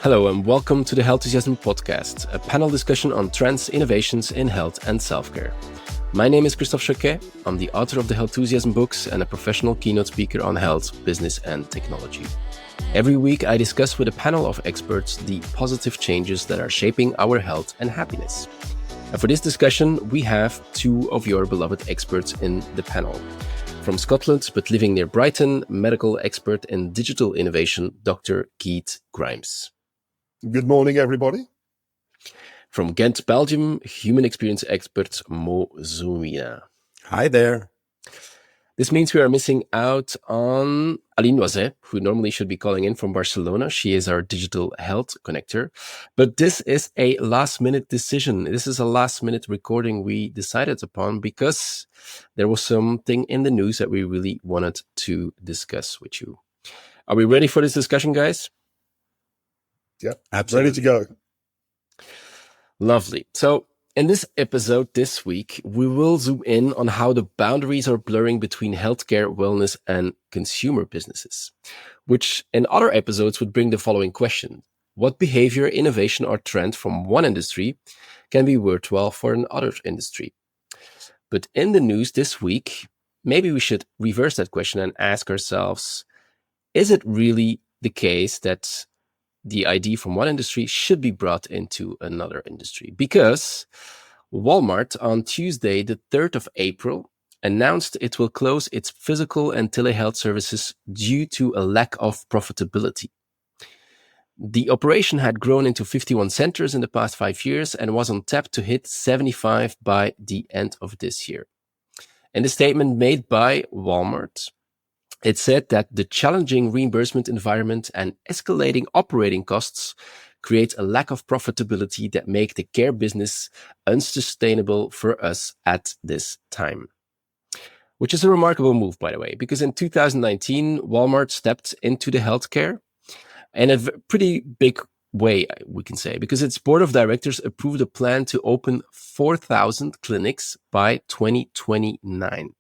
Hello and welcome to the Healthusiasm podcast, a panel discussion on trends, innovations in health and self-care. My name is Christophe Jauquet. I'm the author of the Healthusiasm books and a professional keynote speaker on health, business and technology. Every week I discuss with a panel of experts the positive changes that are shaping our health and happiness. And for this discussion, we have two of your beloved experts in the panel. From Scotland, but living near Brighton, medical expert in digital innovation, Dr. Keith Grimes. Good morning, everybody. From Ghent, Belgium, human experience expert Mo Zoumina. Hi there. This means we are missing out on Aline Loiset, who normally should be calling in from Barcelona. She is our digital health connector. But this is a last-minute decision. This is a last-minute recording we decided upon because there was something in the news that we really wanted to discuss with you. Are we ready for this discussion, guys? Yep, absolutely. Ready to go. Lovely. So in this episode this week, we will zoom in on how the boundaries are blurring between healthcare, wellness, and consumer businesses, which in other episodes would bring the following question. What behavior, innovation, or trend from one industry can be worthwhile for another industry? But in the news this week, maybe we should reverse that question and ask ourselves, is it really the case that the idea from one industry should be brought into another industry? Because Walmart on Tuesday, the 3rd of April, announced it will close its physical and telehealth services due to a lack of profitability. The operation had grown into 51 centers in the past 5 years and was on tap to hit 75 by the end of this year. In the statement made by Walmart, it said that the challenging reimbursement environment and escalating operating costs create a lack of profitability that make the care business unsustainable for us at this time. Which is a remarkable move, by the way, because in 2019, Walmart stepped into the healthcare in a pretty big way, we can say, because its board of directors approved a plan to open 4,000 clinics by 2029.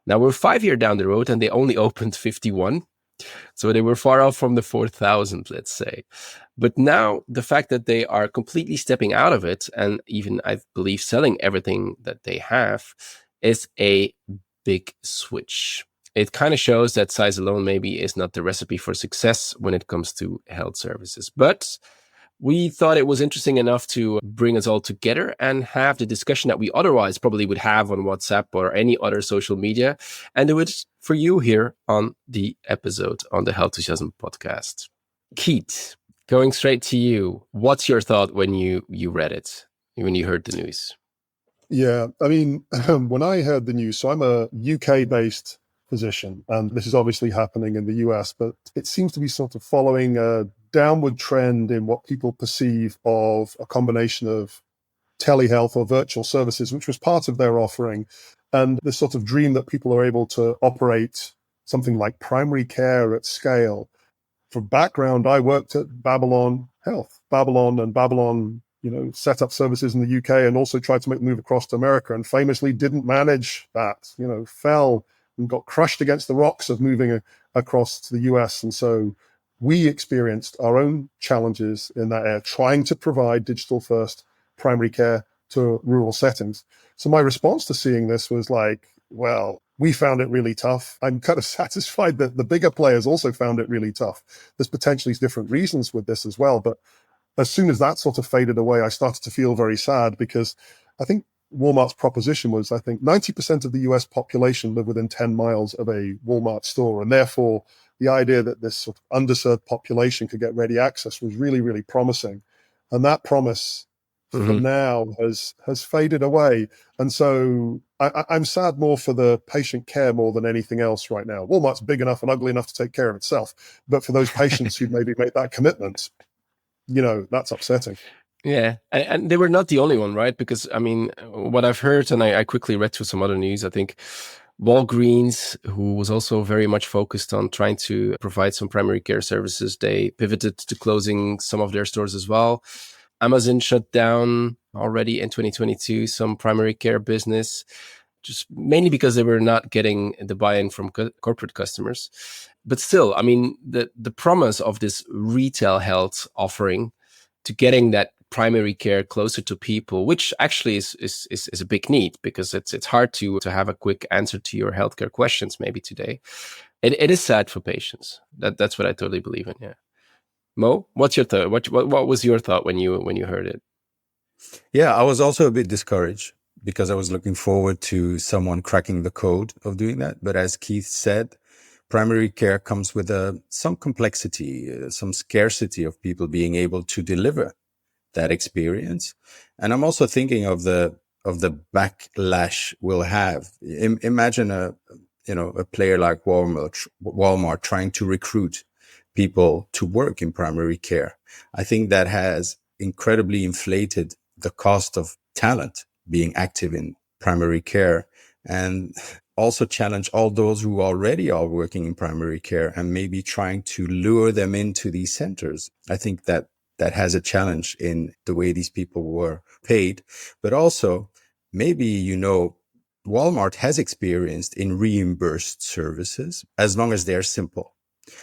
Now we're 5 years down the road and they only opened 51. So they were far off from the 4,000, let's say. But now the fact that they are completely stepping out of it and even, I believe, selling everything that they have is a big switch. It kind of shows that size alone maybe is not the recipe for success when it comes to health services. But we thought it was interesting enough to bring us all together and have the discussion that we otherwise probably would have on WhatsApp or any other social media, and do it for you here on the episode on the Healthusiasm podcast. Keith, going straight to you. What's your thought when you read it, when you heard the news? Yeah, I mean, when I heard the news, so I'm a UK-based physician, and this is obviously happening in the US, but it seems to be sort of following a downward trend in what people perceive of a combination of telehealth or virtual services, which was part of their offering, and the sort of dream that people are able to operate something like primary care at scale. For background, I worked at Babylon Health. Babylon, set up services in the UK and also tried to make the move across to America and famously didn't manage that, fell and got crushed against the rocks of moving across to the US. And so we experienced our own challenges in that area, trying to provide digital-first primary care to rural settings. So my response to seeing this was like, well, we found it really tough. I'm kind of satisfied that the bigger players also found it really tough. There's potentially different reasons with this as well. But as soon as that sort of faded away, I started to feel very sad because I think Walmart's proposition was, 90% of the US population live within 10 miles of a Walmart store. And therefore, the idea that this sort of underserved population could get ready access was really, really promising. And that promise for now has faded away. And so I'm sad more for the patient care more than anything else right now. Walmart's big enough and ugly enough to take care of itself. But for those patients who maybe made that commitment, that's upsetting. Yeah, and they were not the only one, right? Because, I mean, what I've heard, and I quickly read through some other news, I think Walgreens, who was also very much focused on trying to provide some primary care services, they pivoted to closing some of their stores as well. Amazon shut down already in 2022 some primary care business, just mainly because they were not getting the buy-in from corporate customers. But still, I mean, the promise of this retail health offering to getting that primary care closer to people, which actually is a big need, because it's hard to have a quick answer to your healthcare questions maybe today. It is sad for patients. That's what I totally believe in. Yeah. Mo, what's your thought? What was your thought when you heard it? Yeah, I was also a bit discouraged because I was looking forward to someone cracking the code of doing that. But as Keith said, primary care comes with some complexity, some scarcity of people being able to deliver that experience. And I'm also thinking of the backlash we'll have. Imagine a player like Walmart trying to recruit people to work in primary care. I think that has incredibly inflated the cost of talent being active in primary care, and also challenge all those who already are working in primary care and maybe trying to lure them into these centers. I think that has a challenge in the way these people were paid, but also maybe, Walmart has experienced in reimbursed services as long as they're simple.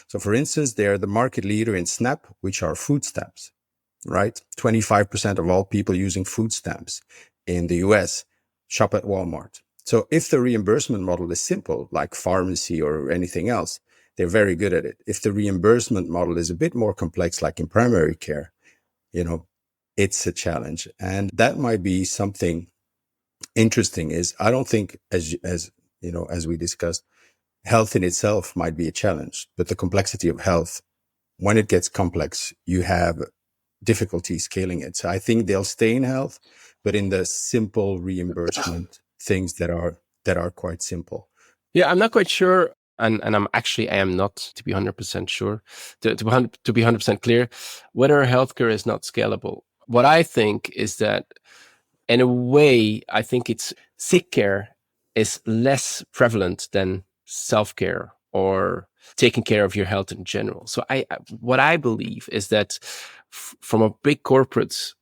So for instance, they're the market leader in SNAP, which are food stamps, right? 25% of all people using food stamps in the US shop at Walmart. So if the reimbursement model is simple, like pharmacy or anything else, they're very good at it. If the reimbursement model is a bit more complex, like in primary care, it's a challenge. And that might be something interesting. Is I don't think, as we discussed, health in itself might be a challenge, but the complexity of health, when it gets complex, you have difficulty scaling it. So I think they'll stay in health, but in the simple reimbursement things that are quite simple. Yeah, I'm not quite sure. And I am not, to be 100% sure, to be 100% clear, whether healthcare is not scalable. What I think is that, in a way, I think it's sick care is less prevalent than self-care or taking care of your health in general. So what I believe is that from a big corporate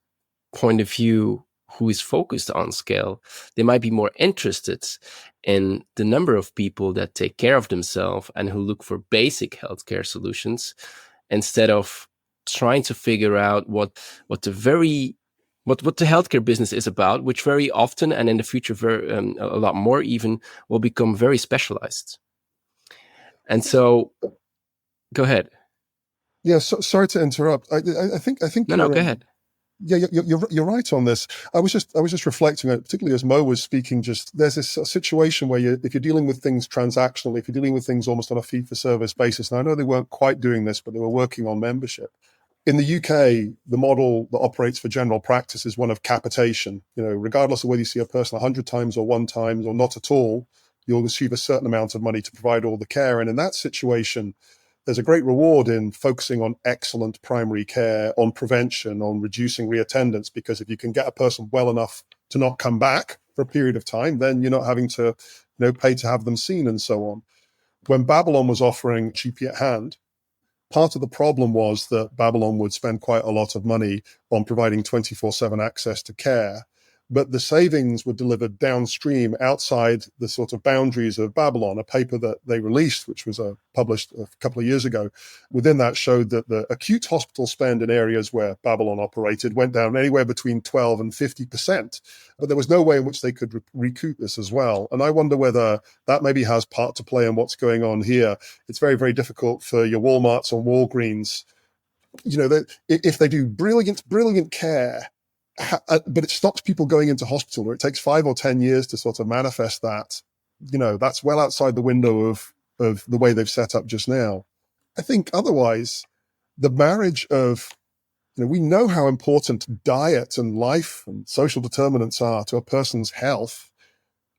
point of view, who is focused on scale, they might be more interested in the number of people that take care of themselves and who look for basic healthcare solutions, instead of trying to figure out what the healthcare business is about, which very often, and in the future a lot more even, will become very specialized. And so, go ahead. Yeah, sorry to interrupt. I think No, go ahead. Yeah, you're right on this. I was just reflecting on it, particularly as Mo was speaking. Just there's this situation where if you're dealing with things transactionally, if you're dealing with things almost on a fee for service basis. And I know they weren't quite doing this, but they were working on membership. In the UK, the model that operates for general practice is one of capitation. Regardless of whether you see a person 100 times or one time or not at all, you'll receive a certain amount of money to provide all the care. And in that situation, there's a great reward in focusing on excellent primary care, on prevention, on reducing reattendance, because if you can get a person well enough to not come back for a period of time, then you're not having to pay to have them seen and so on. When Babylon was offering GP at hand, part of the problem was that Babylon would spend quite a lot of money on providing 24/7 access to care, but the savings were delivered downstream outside the sort of boundaries of Babylon. A paper that they released, which was published a couple of years ago, within that showed that the acute hospital spend in areas where Babylon operated went down anywhere between 12 and 50%. But there was no way in which they could recoup this as well. And I wonder whether that maybe has part to play in what's going on here. It's very, very difficult for your Walmarts or Walgreens, if they do brilliant care, but it stops people going into hospital, or it takes 5 or 10 years to sort of manifest that, that's well outside the window of the way they've set up just now. I think otherwise, the marriage of, we know how important diet and life and social determinants are to a person's health.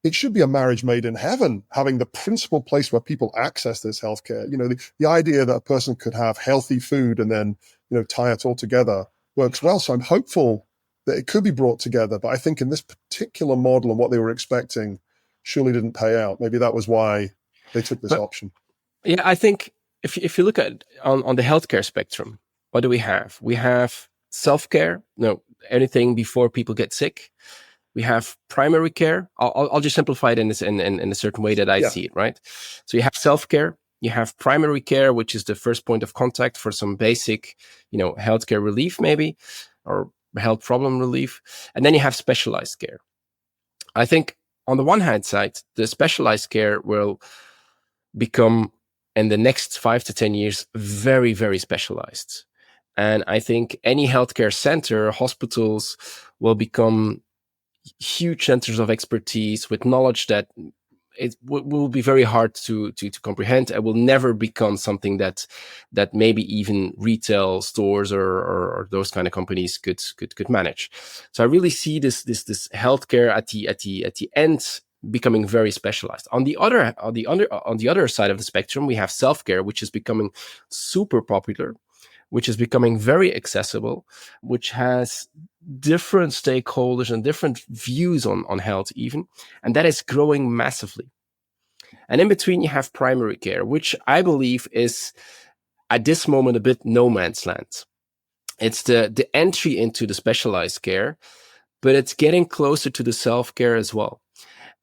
It should be a marriage made in heaven, having the principal place where people access this healthcare. The idea that a person could have healthy food and then, tie it all together works well. So I'm hopeful that it could be brought together. But I think in this particular model and what they were expecting surely didn't pay out. Maybe that was why they took this option. Yeah, I think if you look at on the healthcare spectrum, what do we have? We have self-care, anything before people get sick. We have primary care. I'll just simplify it in a certain way that I see it, right? So you have self-care, You have primary care, which is the first point of contact for some basic, healthcare relief maybe, or health problem relief. And then you have specialized care. I think on the one hand side, the specialized care will become in the next 5 to 10 years very, very specialized. And I think any healthcare center, hospitals will become huge centers of expertise with knowledge that it will be very hard to comprehend. It will never become something that maybe even retail stores or those kind of companies could manage. So I really see this healthcare at the end becoming very specialized. On the other side of the spectrum, we have self-care, which is becoming super popular, which is becoming very accessible, which has different stakeholders and different views on health even, and that is growing massively. And in between, you have primary care, which I believe is at this moment a bit no man's land. It's the entry into the specialized care, but it's getting closer to the self-care as well.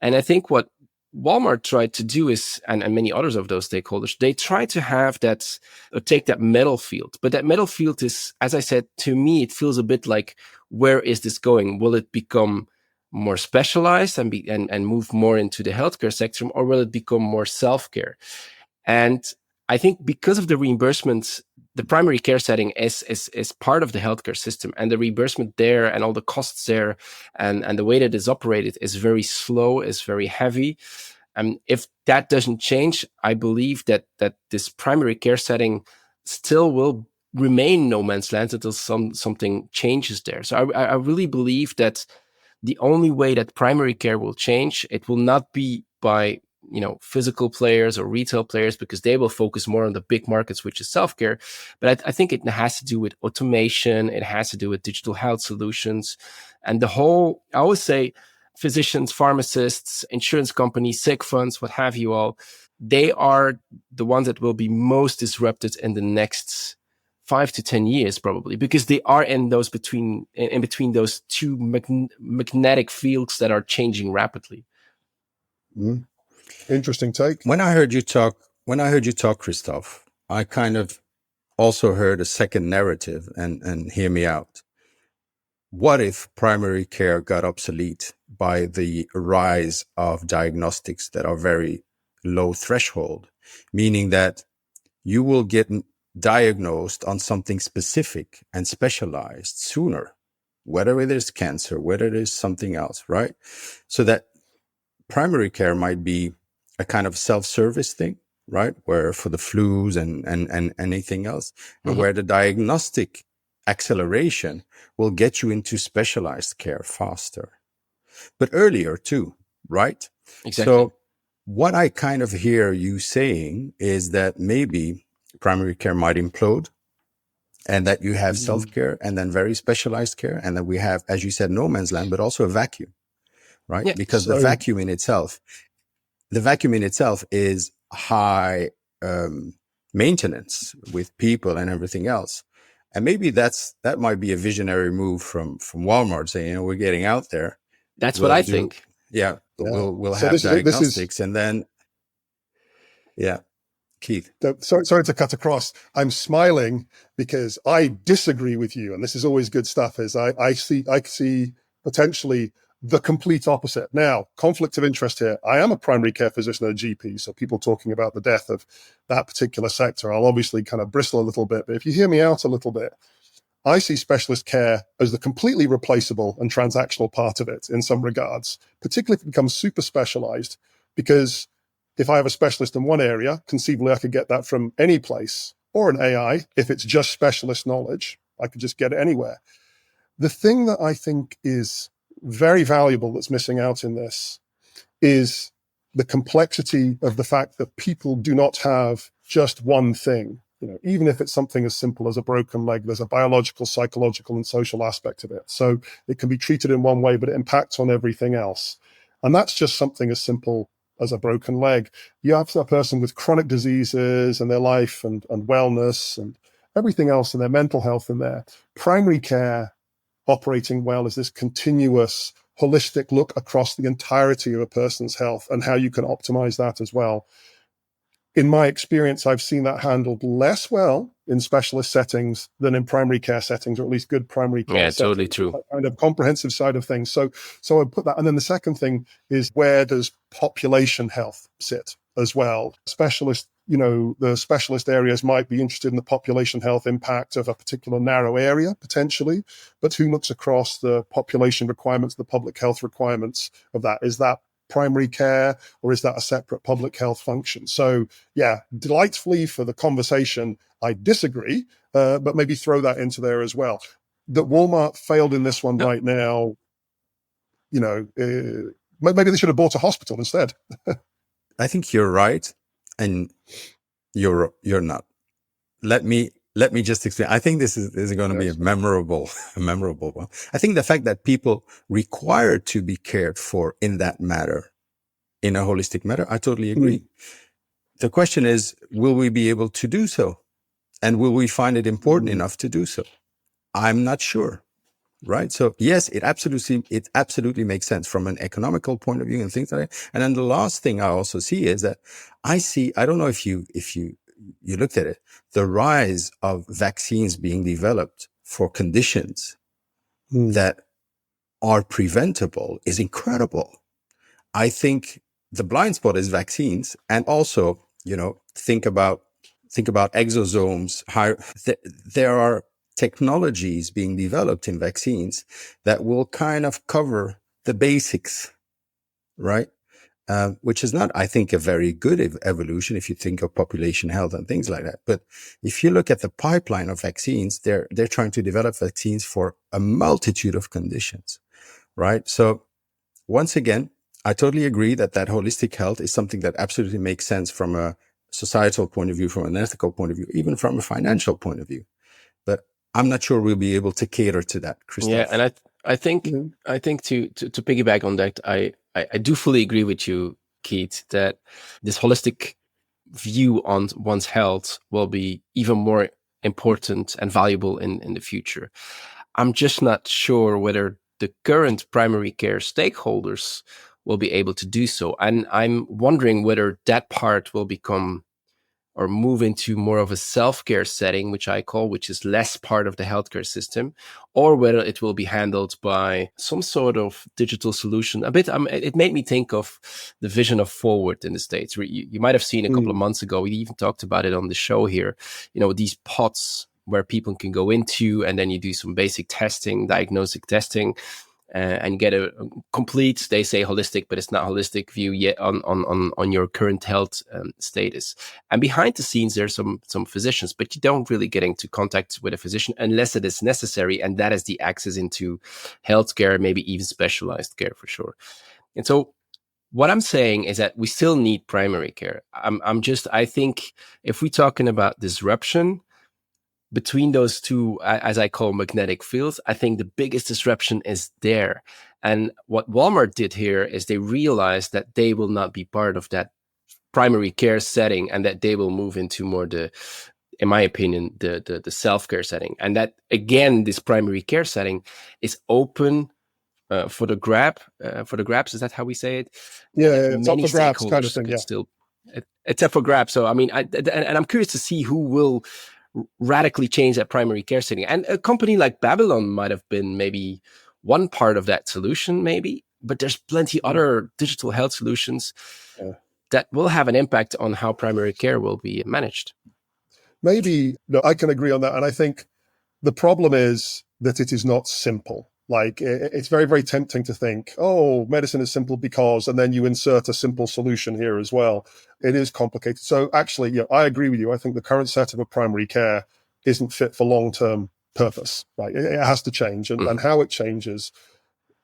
And I think what Walmart tried to do is, and many others of those stakeholders, they try to have that, take that middle field. But that middle field is, as I said, to me, it feels a bit like, where is this going? Will it become more specialized and move more into the healthcare sector, or will it become more self-care? And I think because of the reimbursements, the primary care setting is part of the healthcare system, and the reimbursement there and all the costs there and the way that it's operated is very slow, is very heavy. And if that doesn't change, I believe that this primary care setting still will remain no man's land until something changes there. So I really believe that the only way that primary care will change, it will not be by physical players or retail players, because they will focus more on the big markets, which is self-care. But I think it has to do with automation. It has to do with digital health solutions. And I always say, physicians, pharmacists, insurance companies, sick funds, what have you all, they are the ones that will be most disrupted in the next 5 to 10 years, probably, because they are in between those two magnetic fields that are changing rapidly. Mm. Interesting take. When I heard you talk, Christophe, I kind of also heard a second narrative, and hear me out. What if primary care got obsolete by the rise of diagnostics that are very low threshold, meaning that you will get diagnosed on something specific and specialized sooner, whether it is cancer, whether it is something else, right? So that primary care might be a kind of self-service thing, right? Where for the flus and anything else, and where the diagnostic acceleration will get you into specialized care faster, but earlier too, right? Exactly. So what I kind of hear you saying is that maybe primary care might implode, and that you have self-care and then very specialized care. And then we have, as you said, no man's land, but also a vacuum, right? Yeah. Because the vacuum in itself is high maintenance with people and everything else. And maybe that might be a visionary move from Walmart saying, we're getting out there. That's what I think. Yeah. We'll So have diagnostics and then, yeah. Keith. Sorry to cut across. I'm smiling because I disagree with you. And this is always good stuff, is I see potentially the complete opposite. Now, conflict of interest here. I am a primary care physician and a GP, so people talking about the death of that particular sector, I'll obviously kind of bristle a little bit. But if you hear me out a little bit, I see specialist care as the completely replaceable and transactional part of it in some regards, particularly if it becomes super specialized, because if I have a specialist in one area, conceivably I could get that from any place, or an AI. If it's just specialist knowledge, I could just get it anywhere. The thing that I think is very valuable that's missing out in this is the complexity of the fact that people do not have just one thing. Even if it's something as simple as a broken leg, there's a biological, psychological, and social aspect of it. So it can be treated in one way, but it impacts on everything else. And that's just something as simple as a broken leg. You have a person with chronic diseases and their life and wellness and everything else, and their mental health in there. Primary care operating well is this continuous, holistic look across the entirety of a person's health and how you can optimize that as well. in my experience, I've seen that handled less well in specialist settings than in primary care settings, or at least good primary care Yeah, settings. totally true. That kind of comprehensive side of things. So I put that. And then the second thing is, where does population health sit as well? Specialist, the specialist areas might be interested in the population health impact of a particular narrow area, potentially, but who looks across the population requirements, the public health requirements of that? Is that primary care, or is that a separate public health function? So yeah, delightfully for the conversation, I disagree, but maybe throw that into there as well. That Walmart failed in this one right now, maybe they should have bought a hospital instead. I think you're right, and you're not. Let me just explain. I think this is going to be a memorable one. I think the fact that people require to be cared for in that matter, in a holistic matter, I totally agree. The question is, will we be able to do so? And will we find it important enough to do so? I'm not sure. Right. So yes, it absolutely makes sense from an economical point of view and things like that. And then the last thing I also see is that I don't know if you looked at it, the rise of vaccines being developed for conditions that are preventable is incredible. I think the blind spot is vaccines, and also, think about exosomes. There are technologies being developed in vaccines that will kind of cover the basics, right? Which is not, I think, a very good evolution if you think of population health and things like that. But if you look at the pipeline of vaccines, they're trying to develop vaccines for a multitude of conditions, right? So once again, I totally agree that holistic health is something that absolutely makes sense from a societal point of view, from an ethical point of view, even from a financial point of view. But I'm not sure we'll be able to cater to that, Christophe. Yeah, and I think to piggyback on that, I do fully agree with you, Keith, that this holistic view on one's health will be even more important and valuable in the future. I'm just not sure whether the current primary care stakeholders will be able to do so. And I'm wondering whether that part will become or move into more of a self-care setting, which is less part of the healthcare system, or whether it will be handled by some sort of digital solution. It made me think of the vision of Forward in the States. You might have seen a couple of months ago, we even talked about it on the show here, these pods where people can go into, and then you do some basic testing, diagnostic testing, and get a complete, they say holistic, but it's not holistic view yet on your current health status. And behind the scenes, there's some physicians, but you don't really get into contact with a physician unless it is necessary, and that is the access into healthcare, maybe even specialized care for sure. And so what I'm saying is that we still need primary care. I think if we're talking about disruption between those two, as I call magnetic fields, I think the biggest disruption is there. And what Walmart did here is they realized that they will not be part of that primary care setting, and that they will move into more in my opinion, the self-care setting. And that, again, this primary care setting is open for the grabs. Is that how we say it? Yeah, it's up for grabs kind of thing. Yeah, it's up for grabs. So I mean, and I'm curious to see who will radically change that primary care setting. And a company like Babylon might have been maybe one part of that solution, maybe, but there's plenty other digital health solutions that will have an impact on how primary care will be managed. Maybe, no, I can agree on that. And I think the problem is that it is not simple. Like, it's very, very tempting to think, oh, medicine is simple because, and then you insert a simple solution here as well. It is complicated. So actually, I agree with you. I think the current setup of primary care isn't fit for long-term purpose, right? It has to change, and how it changes,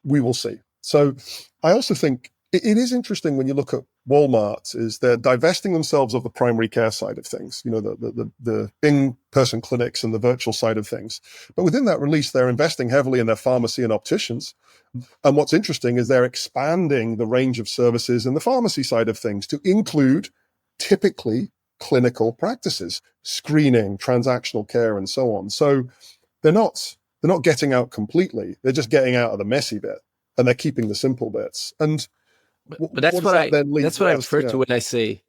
we will see. So I also think it is interesting when you look at Walmart, is they're divesting themselves of the primary care side of things, the in-person clinics and the virtual side of things. But within that release, they're investing heavily in their pharmacy and opticians. And what's interesting is they're expanding the range of services in the pharmacy side of things to include typically clinical practices, screening, transactional care, and so on. So they're not getting out completely. They're just getting out of the messy bit, and they're keeping the simple bits. And But that's what I refer to when I say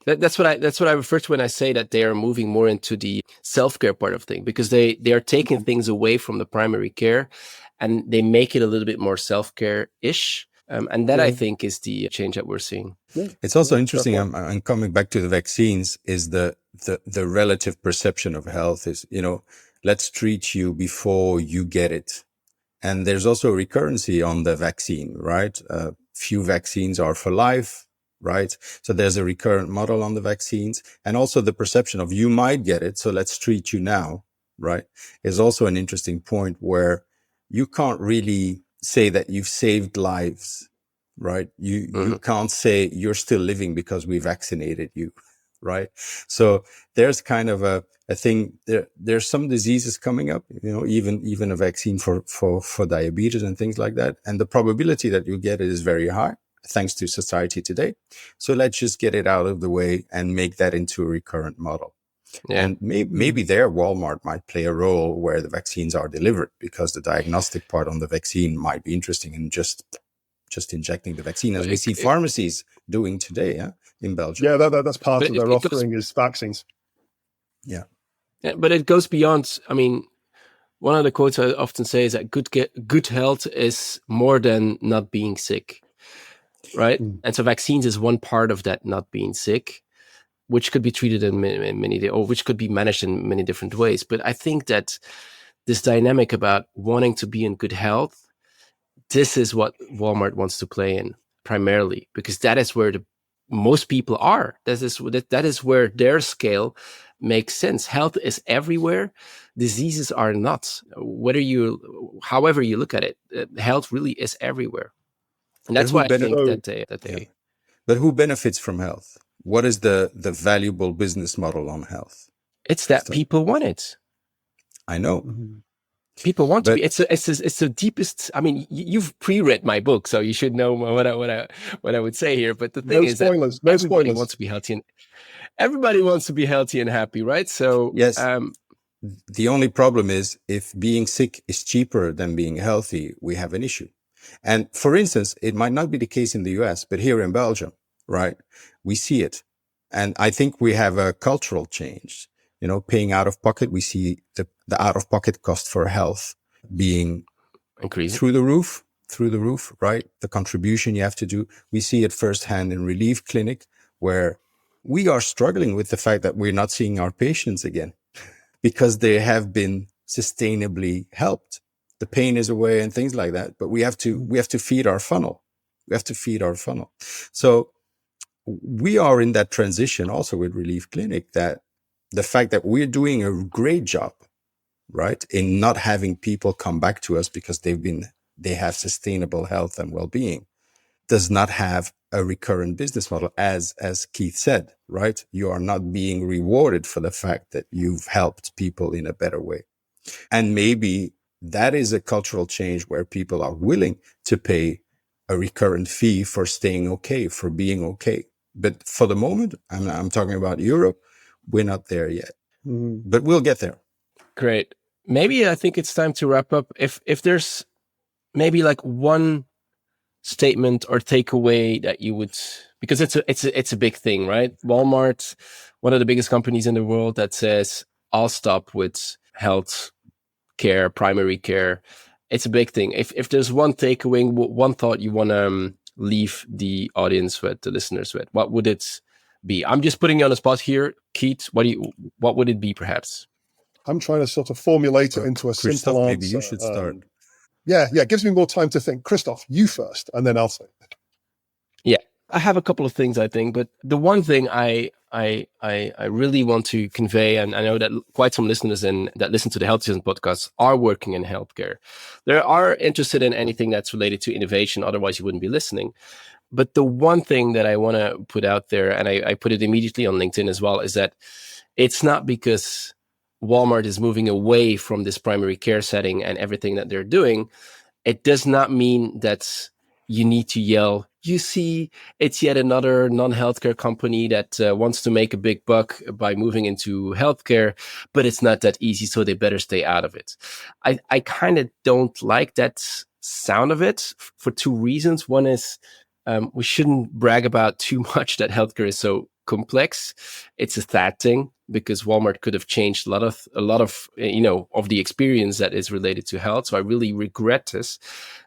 That's what I refer to when I say that they are moving more into the self-care part of things, because they are taking things away from the primary care and they make it a little bit more self-care-ish. And that I think is the change that we're seeing. Yeah. It's also Yeah, interesting. fair point. I'm coming back to the vaccines. Is the relative perception of health is, let's treat you before you get it. And there's also a recurrency on the vaccine, right? Few vaccines are for life, right? So there's a recurrent model on the vaccines, and also the perception of you might get it, so let's treat you now, right? Is also an interesting point where you can't really say that you've saved lives, right? You can't say you're still living because we vaccinated you, right? So there's kind of a thing there's some diseases coming up, even a vaccine for diabetes and things like that. And the probability that you get it is very high thanks to society today. So let's just get it out of the way and make that into a recurrent model. Yeah. And maybe there Walmart might play a role where the vaccines are delivered, because the diagnostic part on the vaccine might be interesting, and just injecting the vaccine, as we see pharmacies doing today, in Belgium. Yeah, that's part of their offering is vaccines. Yeah. But it goes beyond. I mean, one of the quotes I often say is that good health is more than not being sick, right? And so vaccines is one part of that not being sick, which could be treated in many, or which could be managed in many different ways. But I think that this dynamic about wanting to be in good health, this is what Walmart wants to play in primarily, because that is where most people are. That is where their scale makes sense. Health is everywhere. Diseases are not. However you look at it, health really is everywhere. And that's why I think that they. But who benefits from health? What is the valuable business model on health? It's that people want it. I know. People want to be. It's the deepest. I mean, you've pre-read my book, so you should know what I would say here. But the thing is that everybody wants to be healthy, and everybody wants to be healthy and happy, right? So yes. The only problem is, if being sick is cheaper than being healthy, we have an issue. And for instance, it might not be the case in the US, but here in Belgium, right, we see it. And I think we have a cultural change, paying out of pocket. We see the out of pocket cost for health being increasing through the roof, right? The contribution you have to do. We see it firsthand in Relief Clinic, where we are struggling with the fact that we're not seeing our patients again, because they have been sustainably helped. The pain is away and things like that, but we have to feed our funnel. So we are in that transition also with Relief Clinic, that the fact that we're doing a great job, right, in not having people come back to us because they have sustainable health and well-being, does not have a recurrent business model. As Keith said, right, you are not being rewarded for the fact that you've helped people in a better way. And maybe that is a cultural change where people are willing to pay a recurrent fee for staying okay, for being okay. But for the moment, I'm talking about Europe, we're not there yet. But we'll get there. Great. Maybe I think it's time to wrap up. If there's maybe like one statement or takeaway that you would, because it's a big thing, right? Walmart, one of the biggest companies in the world, that says, I'll stop with health care, primary care. It's a big thing. If there's one takeaway, one thought you want to leave the audience with, the listeners with, what would it be? I'm just putting you on the spot here, Keith. What would it be, perhaps? I'm trying to sort of formulate it into a simple answer. Maybe you should start. Yeah, it gives me more time to think. Christophe, you first, and then I'll say. Yeah, I have a couple of things, I think, but the one thing I really want to convey, and I know that quite some listeners that listen to the Health Citizen podcast are working in healthcare. They are interested in anything that's related to innovation, otherwise you wouldn't be listening. But the one thing that I want to put out there, and I put it immediately on LinkedIn as well, is that it's not because Walmart is moving away from this primary care setting and everything that they're doing. It does not mean that you need to yell, you see, it's yet another non-healthcare company that wants to make a big buck by moving into healthcare, but it's not that easy, so they better stay out of it. I kind of don't like that sound of it for two reasons. One is we shouldn't brag about too much that healthcare is so complex. It's a sad thing because Walmart could have changed a lot of of the experience that is related to health. So I really regret this.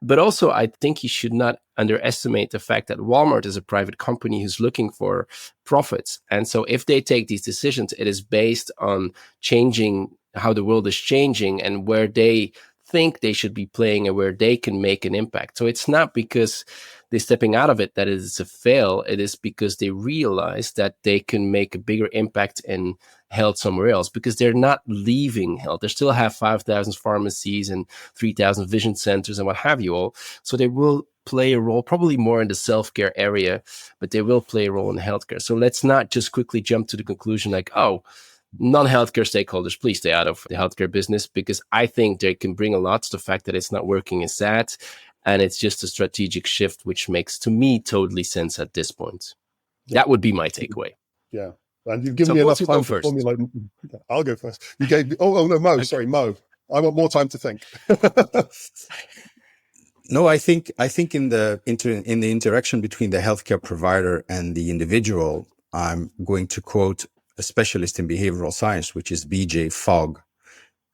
But also, I think you should not underestimate the fact that Walmart is a private company who's looking for profits. And so if they take these decisions, it is based on changing how the world is changing and where they think they should be playing and where they can make an impact. So it's not because they're stepping out of it that it is a fail. It is because they realize that they can make a bigger impact in health somewhere else, because they're not leaving health. They still have 5,000 pharmacies and 3,000 vision centers and what have you all. So they will play a role, probably more in the self-care area, but they will play a role in healthcare. So let's not just quickly jump to the conclusion like, oh, non-healthcare stakeholders, please stay out of the healthcare business, because I think they can bring a lot to the fact that it's not working is sad. And it's just a strategic shift, which makes, to me, totally sense at this point. Yeah. That would be my takeaway. Yeah. And you've given me enough time to formulate. I'll go first. You gave me, oh no, Mo, okay. Sorry, Mo. I want more time to think. No, I think in the interaction between the healthcare provider and the individual, I'm going to quote a specialist in behavioral science, which is BJ Fogg,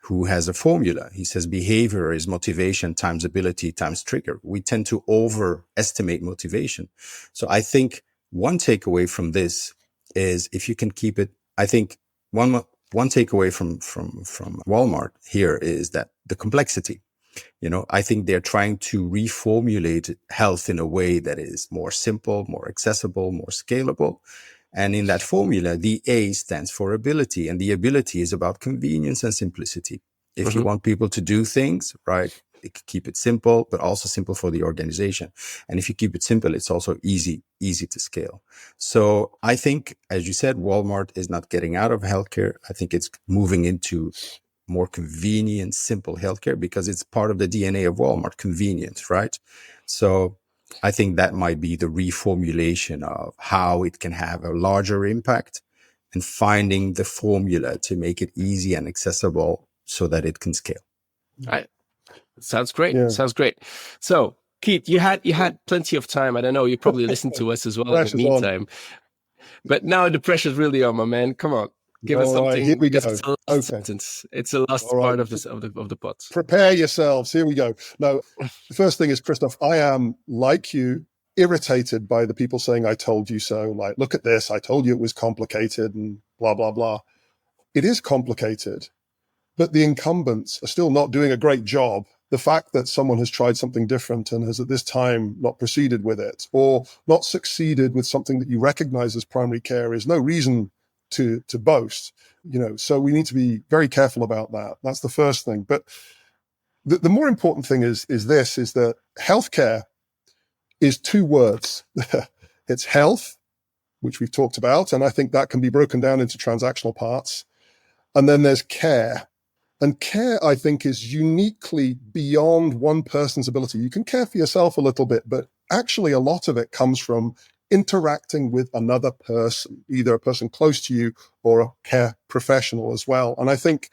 who has a formula. He says behavior is motivation times ability times trigger. We tend to overestimate motivation. So I think one takeaway from this is, if you can keep it, I think one takeaway from Walmart here is that the complexity. I think they're trying to reformulate health in a way that is more simple, more accessible, more scalable. And in that formula, the A stands for ability, and the ability is about convenience and simplicity. If you want people to do things, right, keep it simple, but also simple for the organization. And if you keep it simple, it's also easy to scale. So I think, as you said, Walmart is not getting out of healthcare. I think it's moving into more convenient, simple healthcare, because it's part of the DNA of Walmart, convenience, right? So I think that might be the reformulation of how it can have a larger impact, and finding the formula to make it easy and accessible so that it can scale. Sounds great. Yeah. Sounds great. So, Keith, you had plenty of time. I don't know, you probably listened to us as well in the meantime. But now the pressure's really on, my man. Come on. Give us something. Right, here we go. It's the last sentence. It's the last part of the pot. Prepare yourselves. Here we go. No, the first thing is, Christophe, I am, like you, irritated by the people saying, I told you so. Like, look at this. I told you it was complicated and blah, blah, blah. It is complicated, but the incumbents are still not doing a great job. The fact that someone has tried something different and has at this time not proceeded with it, or not succeeded with something that you recognize as primary care, is no reason to boast, so we need to be very careful about that. That's the first thing. But the more important thing is that healthcare is two words. It's health, which we've talked about, and I think that can be broken down into transactional parts. And then there's care. And care, I think, is uniquely beyond one person's ability. You can care for yourself a little bit, but actually a lot of it comes from interacting with another person, either a person close to you or a care professional as well. And I think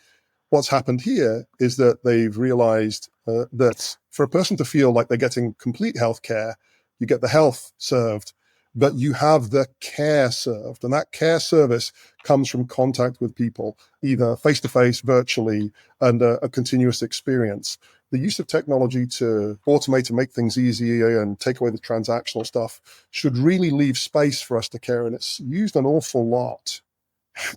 what's happened here is that they've realized that for a person to feel like they're getting complete health care, you get the health served, but you have the care served. And that care service comes from contact with people, either face-to-face, virtually, and a continuous experience. The use of technology to automate and make things easier and take away the transactional stuff should really leave space for us to care. And it's used an awful lot.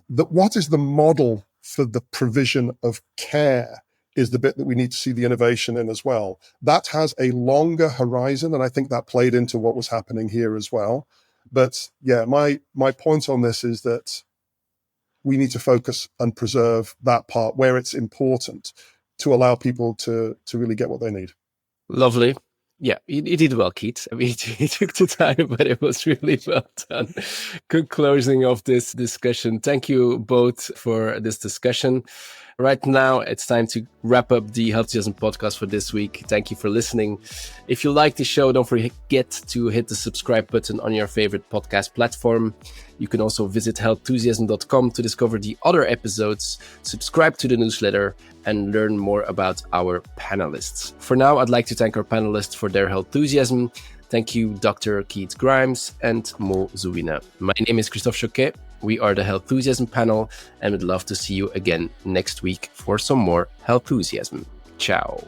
What is the model for the provision of care is the bit that we need to see the innovation in as well. That has a longer horizon, and I think that played into what was happening here as well. But yeah, my point on this is that we need to focus and preserve that part where it's important, to allow people to really get what they need. Lovely. Yeah, you did well, Keith. I mean, he took the time, but it was really well done. Good closing of this discussion. Thank you both for this discussion. Right now, it's time to wrap up the Healthusiasm podcast for this week. Thank you for listening. If you like the show, don't forget to hit the subscribe button on your favorite podcast platform. You can also visit healthusiasm.com to discover the other episodes, subscribe to the newsletter, and learn more about our panelists. For now, I'd like to thank our panelists for their healthusiasm. Thank you, Dr. Keith Grimes and Mo Zouina. My name is Christophe Jauquet. We are the Healththusiasm panel, and would love to see you again next week for some more Healththusiasm. Ciao.